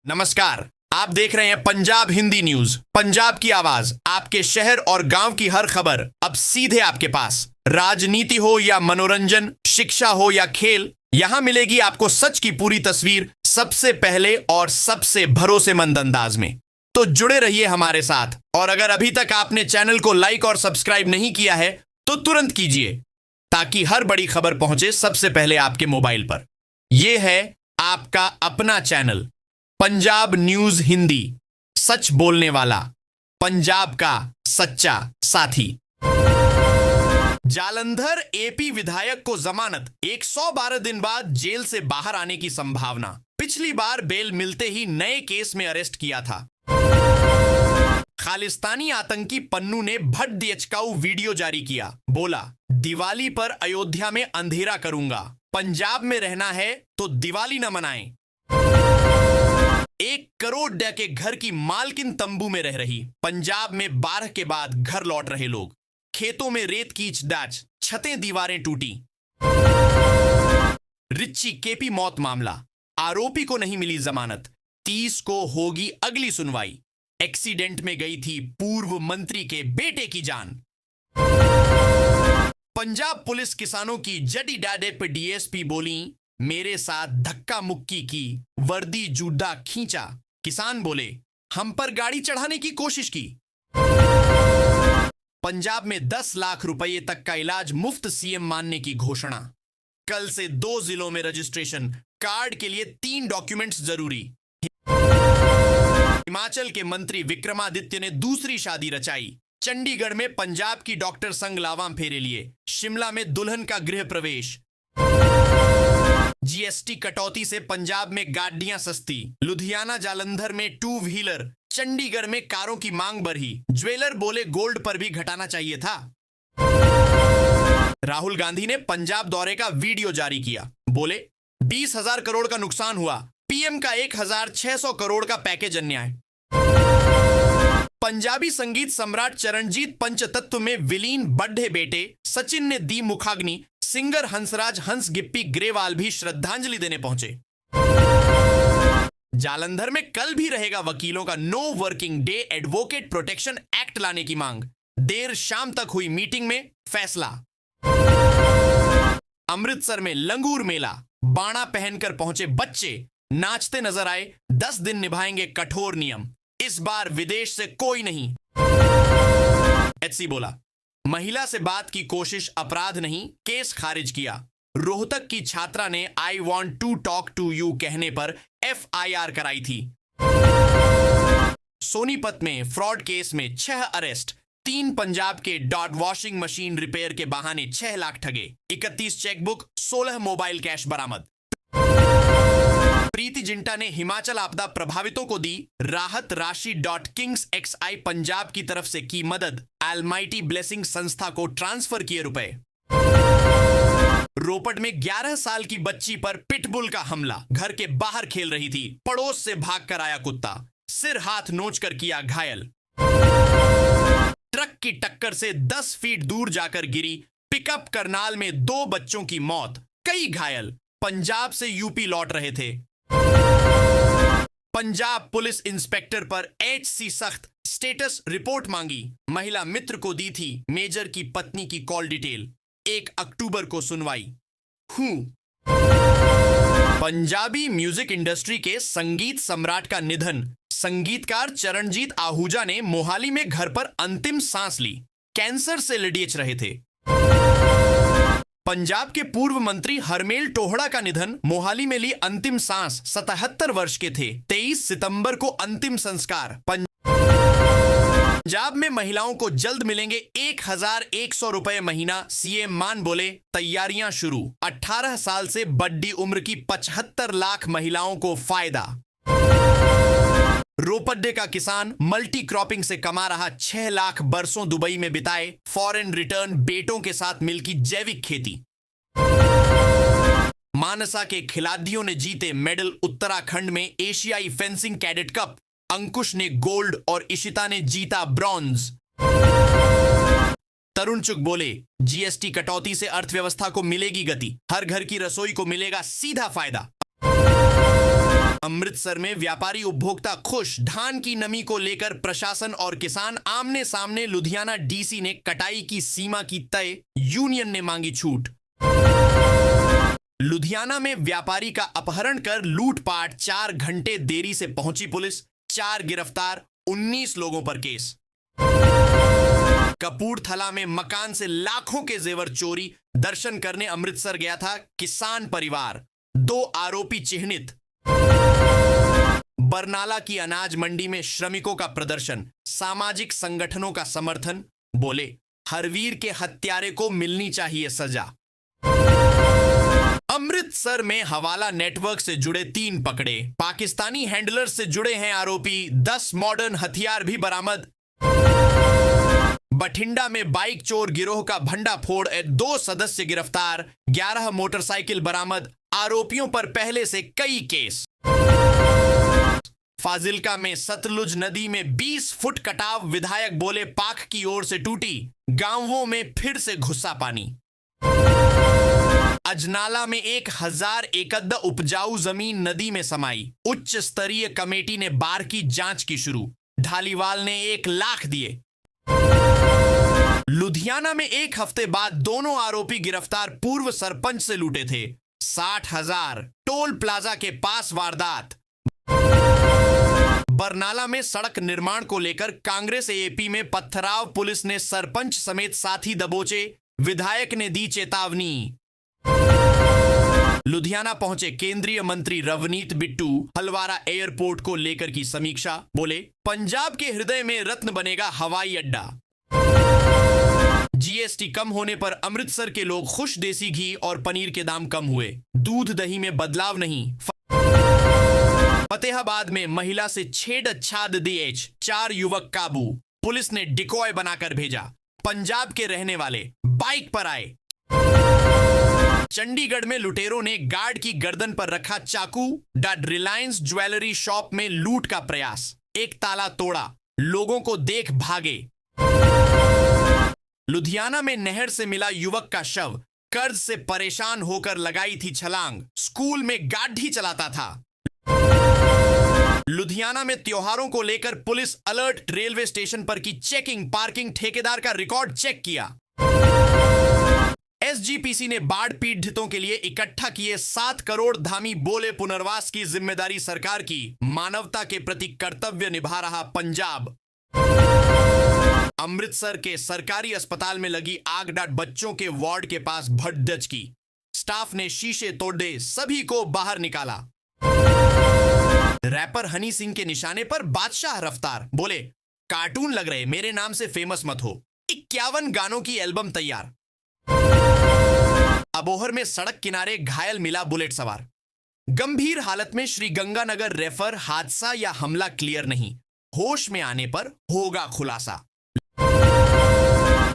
नमस्कार, आप देख रहे हैं पंजाब हिंदी न्यूज। पंजाब की आवाज, आपके शहर और गांव की हर खबर अब सीधे आपके पास। राजनीति हो या मनोरंजन, शिक्षा हो या खेल, यहां मिलेगी आपको सच की पूरी तस्वीर सबसे पहले और सबसे भरोसेमंद अंदाज में। तो जुड़े रहिए हमारे साथ, और अगर अभी तक आपने चैनल को लाइक और सब्सक्राइब नहीं किया है तो तुरंत कीजिए, ताकि हर बड़ी खबर पहुंचे सबसे पहले आपके मोबाइल पर। यह है आपका अपना चैनल पंजाब न्यूज हिंदी, सच बोलने वाला, पंजाब का सच्चा साथी। जालंधर एपी विधायक को जमानत, 112 दिन बाद जेल से बाहर आने की संभावना। पिछली बार बेल मिलते ही नए केस में अरेस्ट किया था। खालिस्तानी आतंकी पन्नू ने भट दियचकाऊ वीडियो जारी किया। बोला, दिवाली पर अयोध्या में अंधेरा करूंगा, पंजाब में रहना है तो दिवाली न मनाएं। 1 करोड़ के घर की मालकिन तंबू में रह रही। पंजाब में 12 के बाद घर लौट रहे लोग। खेतों में रेत कीच डाच, छतें दीवारें टूटी। रिच्ची केपी मौत मामला, आरोपी को नहीं मिली जमानत। 30 को होगी अगली सुनवाई। एक्सीडेंट में गई थी पूर्व मंत्री के बेटे की जान। पंजाब पुलिस किसानों की जडी डाडे पे डीएसपी बोली, मेरे साथ धक्का मुक्की की, वर्दी जूडा खींचा। किसान बोले, हम पर गाड़ी चढ़ाने की कोशिश की। पंजाब में 10 लाख रुपए तक का इलाज मुफ्त सीएम मानने की घोषणा। कल से 2 जिलों में रजिस्ट्रेशन, कार्ड के लिए 3 डॉक्यूमेंट्स जरूरी। हिमाचल के मंत्री विक्रमादित्य ने दूसरी शादी रचाई। चंडीगढ़ में पंजाब की डॉक्टर संग लावां फेरे लिए। शिमला में दुल्हन का गृह प्रवेश। जीएसटी कटौती से पंजाब में गाड़ियां सस्ती। लुधियाना जालंधर में 2 व्हीलर। चंडीगढ़ में कारों की मांग बढ़ी। ज्वेलर बोले, गोल्ड पर भी घटाना चाहिए था। राहुल गांधी ने पंजाब दौरे का वीडियो जारी किया। बोले, 20,000 करोड़ का नुकसान हुआ, पीएम का 1,600 करोड़ का पैकेज अन्याय। पंजाबी संगीत सम्राट चरणजीत पंचतत्व में विलीन बड्ढे बेटे सचिन ने दी मुखाग्नि। सिंगर हंसराज हंस गिप्पी ग्रेवाल भी श्रद्धांजलि देने पहुंचे। जालंधर में कल भी रहेगा वकीलों का no working day, advocate protection act लाने की मांग। देर शाम तक हुई मीटिंग में फैसला। अमृतसर में लंगूर मेला, बाणा पहनकर पहुंचे बच्चे, नाचते नजर आए। 10 दिन निभाएंगे कठोर नियम, इस बार विदेश से कोई नहीं। एचसी बोला, महिला से बात की कोशिश अपराध नहीं, केस खारिज किया। रोहतक की छात्रा ने I want to talk to you कहने पर एफआईआर कराई थी। सोनीपत में फ्रॉड केस में 6 अरेस्ट। 3 पंजाब के डॉट वॉशिंग मशीन रिपेयर के बहाने 6 लाख ठगे। 31 चेकबुक, 16 मोबाइल कैश बरामद। प्रीति जिंटा ने हिमाचल आपदा प्रभावितों को दी राहत राशि। किंग्स XI पंजाब की तरफ से की मदद। एलमाइटी ब्लेसिंग संस्था को ट्रांसफर किए रुपए। रोपड़ में 11 साल की बच्ची पर पिटबुल का हमला। घर के बाहर खेल रही थी, पड़ोस से भागकर आया कुत्ता, सिर हाथ नोचकर किया घायल। ट्रक की टक्कर से 10 फीट दूर जाकर गिरी पिकअप। करनाल में 2 बच्चों की मौत, कई घायल। पंजाब से यूपी लौट रहे थे। पंजाब पुलिस इंस्पेक्टर पर HC सख्त, स्टेटस रिपोर्ट मांगी। महिला मित्र को दी थी मेजर की पत्नी की कॉल डिटेल। 1 अक्टूबर को सुनवाई। पंजाबी म्यूजिक इंडस्ट्री के संगीत सम्राट का निधन। संगीतकार चरणजीत आहूजा ने मोहाली में घर पर अंतिम सांस ली। कैंसर से लड़ियच रहे थे। पंजाब के पूर्व मंत्री हरमेल टोहड़ा का निधन। मोहाली में ली अंतिम सांस, 77 वर्ष के थे। 23 सितंबर को अंतिम संस्कार। पंजाब में महिलाओं को जल्द मिलेंगे 1,100 रुपए महीना। सीएम मान बोले, तैयारियां शुरू। 18 साल से बड़ी उम्र की 75 लाख महिलाओं को फायदा। रोपड्डे का किसान मल्टी क्रॉपिंग से कमा रहा 6 लाख। बरसों दुबई में बिताए, फॉरेन रिटर्न, बेटों के साथ मिलकी जैविक खेती। मानसा के खिलाड़ियों ने जीते मेडल। उत्तराखंड में एशियाई फेंसिंग कैडेट कप। अंकुश ने गोल्ड और इशिता ने जीता ब्रॉन्ज। तरुण चुग बोले, जीएसटी कटौती से अर्थव्यवस्था को मिलेगी गति। हर घर की रसोई को मिलेगा सीधा फायदा। अमृतसर में व्यापारी उपभोक्ता खुश, धान की नमी को लेकर प्रशासन और किसान आमने सामने। लुधियाना डीसी ने कटाई की सीमा की तय, यूनियन ने मांगी छूट। लुधियाना में व्यापारी का अपहरण कर लूटपाट, 4 घंटे देरी से पहुंची पुलिस, 4 गिरफ्तार, 19 लोगों पर केस। कपूरथला में मकान से लाखों के जेवर चोरी, दर्शन करने अमृतसर गया था किसान परिवार, 2 आरोपी चिह्नित। बरनाला की अनाज मंडी में श्रमिकों का प्रदर्शन, सामाजिक संगठनों का समर्थन, बोले हरवीर के हत्यारे को मिलनी चाहिए सजा। अमृतसर में हवाला नेटवर्क से जुड़े 3 पकड़े, पाकिस्तानी हैंडलर्स से जुड़े हैं आरोपी, 10 मॉडर्न हथियार भी बरामद। बठिंडा में बाइक चोर गिरोह का भंडाफोड़, 2 सदस्य गिरफ्तार, 11 मोटरसाइकिल बरामद, आरोपियों पर पहले से कई केस। फाजिल्का में सतलुज नदी में 20 फुट कटाव, विधायक बोले पाक की ओर से टूटी, गांवों में फिर से घुसा पानी। अजनाला में 1000 एकड़ उपजाऊ जमीन नदी में समाई, उच्च स्तरीय कमेटी ने बाढ़ की जांच की शुरू, ढालीवाल ने 1 लाख दिए। लुधियाना में 1 हफ्ते बाद दोनों आरोपी गिरफ्तार, पूर्व सरपंच से लूटे थे 60,000, टोल प्लाजा के पास वारदात। बरनाला में सड़क निर्माण को लेकर कांग्रेस एपी में पथराव, पुलिस ने सरपंच समेत साथी दबोचे, विधायक ने दी चेतावनी। लुधियाना पहुंचे केंद्रीय मंत्री रवनीत बिट्टू, हलवारा एयरपोर्ट को लेकर की समीक्षा, बोले पंजाब के हृदय में रत्न बनेगा हवाई अड्डा। जीएसटी कम होने पर अमृतसर के लोग खुश, देसी घी और पनीर के दाम कम हुए, दूध दही में बदलाव नहीं। फतेहाबाद में महिला से छेड़छाड़ DH, 4 युवक काबू, पुलिस ने डिकॉय बनाकर भेजा, पंजाब के रहने वाले बाइक पर आए। चंडीगढ़ में लुटेरों ने गार्ड की गर्दन पर रखा चाकू, रिलायंस ज्वेलरी शॉप में लूट का प्रयास, एक ताला तोड़ा, लोगों को देख भागे। लुधियाना में नहर से मिला युवक का शव, कर्ज से परेशान होकर लगाई थी छलांग, स्कूल में गाड़ी चलाता था। लुधियाना में त्योहारों को लेकर पुलिस अलर्ट, रेलवे स्टेशन पर की चेकिंग, पार्किंग ठेकेदार का रिकॉर्ड चेक किया। SGPC ने बाढ़ पीड़ितों के लिए इकट्ठा किए 7 करोड़ धामी, बोले पुनर्वास की जिम्मेदारी सरकार की, मानवता के प्रति कर्तव्य निभा रहा पंजाब। अमृतसर के सरकारी अस्पताल में लगी आग, बच्चों के वार्ड के पास भड़दच की, स्टाफ ने शीशे तोड़े, सभी को बाहर निकाला। रैपर हनी सिंह के निशाने पर बादशाह रफ्तार, बोले कार्टून लग रहे, मेरे नाम से फेमस मत हो। 51 गानों की एल्बम तैयार। अबोहर में सड़क किनारे घायल मिला बुलेट सवार, गंभीर हालत में श्रीगंगानगर रेफर, हादसा या हमला क्लियर नहीं, होश में आने पर होगा खुलासा।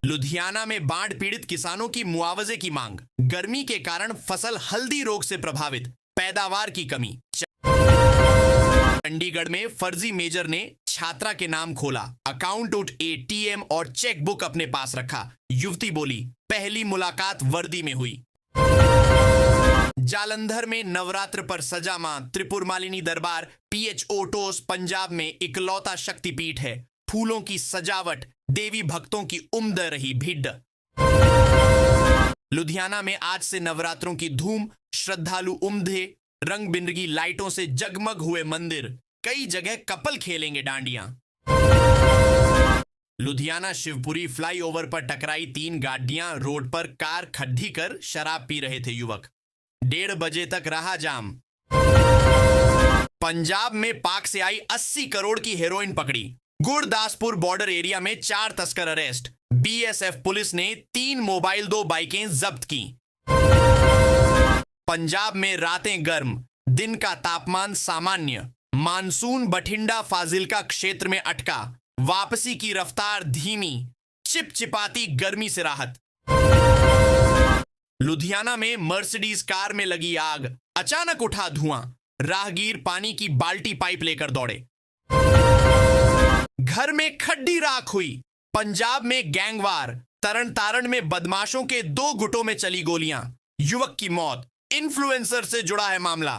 लुधियाना में बाढ़ पीड़ित किसानों की मुआवजे की मांग, गर्मी के कारण फसल हल्दी रोग से प्रभावित, पैदावार की कमी। चंडीगढ़ में फर्जी मेजर ने छात्रा के नाम खोला, अकाउंट उठ ATM और चेकबुक अपने पास रखा, युवती बोली पहली मुलाकात वर्दी में हुई। जालंधर में नवरात्र पर सजा मां, त्रिपुर मालिनी दरबार, PHO टोस पंजाब में इकलौता शक्तिपीठ है, फूलों की सजावट, देवी भक्तों की उम्द रही भीड़। लुधियाना में आज से नवरात्रों की धूम, श्रद्धालु उमड़े, रंग बिरंगी लाइटों से जगमग हुए मंदिर, कई जगह कपल खेलेंगे डांडियां। लुधियाना शिवपुरी फ्लाईओवर पर टकराई 3 गाड़ियां, रोड पर कार खड्डी कर शराब पी रहे थे युवक, 1:30 बजे तक रहा जाम। पंजाब में पाक से आई 80 करोड़ की हेरोइन पकड़ी, गुरदासपुर बॉर्डर एरिया में 4 तस्कर अरेस्ट, BSF पुलिस ने 3 मोबाइल 2 बाइकें जब्त की। पंजाब में रातें गर्म, दिन का तापमान सामान्य, मानसून बठिंडा फाजिल्का क्षेत्र में अटका, वापसी की रफ्तार धीमी, चिपचिपाती गर्मी से राहत। लुधियाना में मर्सिडीज कार में लगी आग, अचानक उठा धुआं, राहगीर पानी की बाल्टी पाइप लेकर दौड़े। घर में खड्डी राख हुई, पंजाब में गैंगवार, तरन तारण में बदमाशों के 2 गुटों में चली गोलियां, युवक की मौत, इन्फ्लुएंसर से जुड़ा है मामला।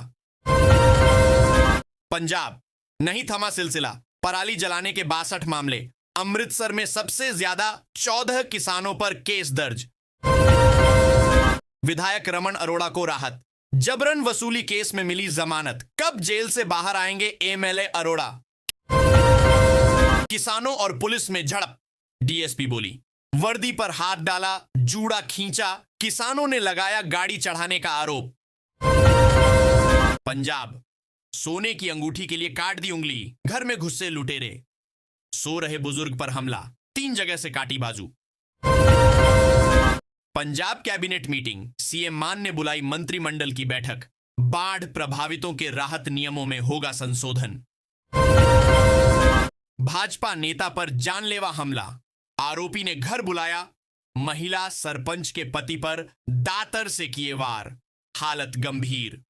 पंजाब, नहीं थमा सिलसिला, पराली जलाने के 62 मामले। अमृतसर में सबसे ज्यादा 14 किसानों पर केस दर्ज। विधायक रमन अरोड़ा को राहत, जबरन वसूली केस में मिली जमानत। कब जेल से बाहर आएंगे एमएलए अरोड़ा? किसानों और पुलिस में झड़प, डीएसपी बोली। वर्दी पर हाथ डाला, जूड़ा खींचा, किसानों ने लगाया गाड़ी चढ़ाने का आरोप। पंजाब, सोने की अंगूठी के लिए काट दी उंगली, घर में घुसे लुटेरे। सो रहे बुजुर्ग पर हमला, 3 जगह से काटी बाजू। पंजाब कैबिनेट मीटिंग, सीएम मान ने बुलाई मंत्रिमंडल की बैठक। बाढ़ प्रभावितों के राहत नियमों में होगा संशोधन। भाजपा नेता पर जानलेवा हमला, आरोपी ने घर बुलाया, महिला सरपंच के पति पर दातर से किए वार, हालत गंभीर।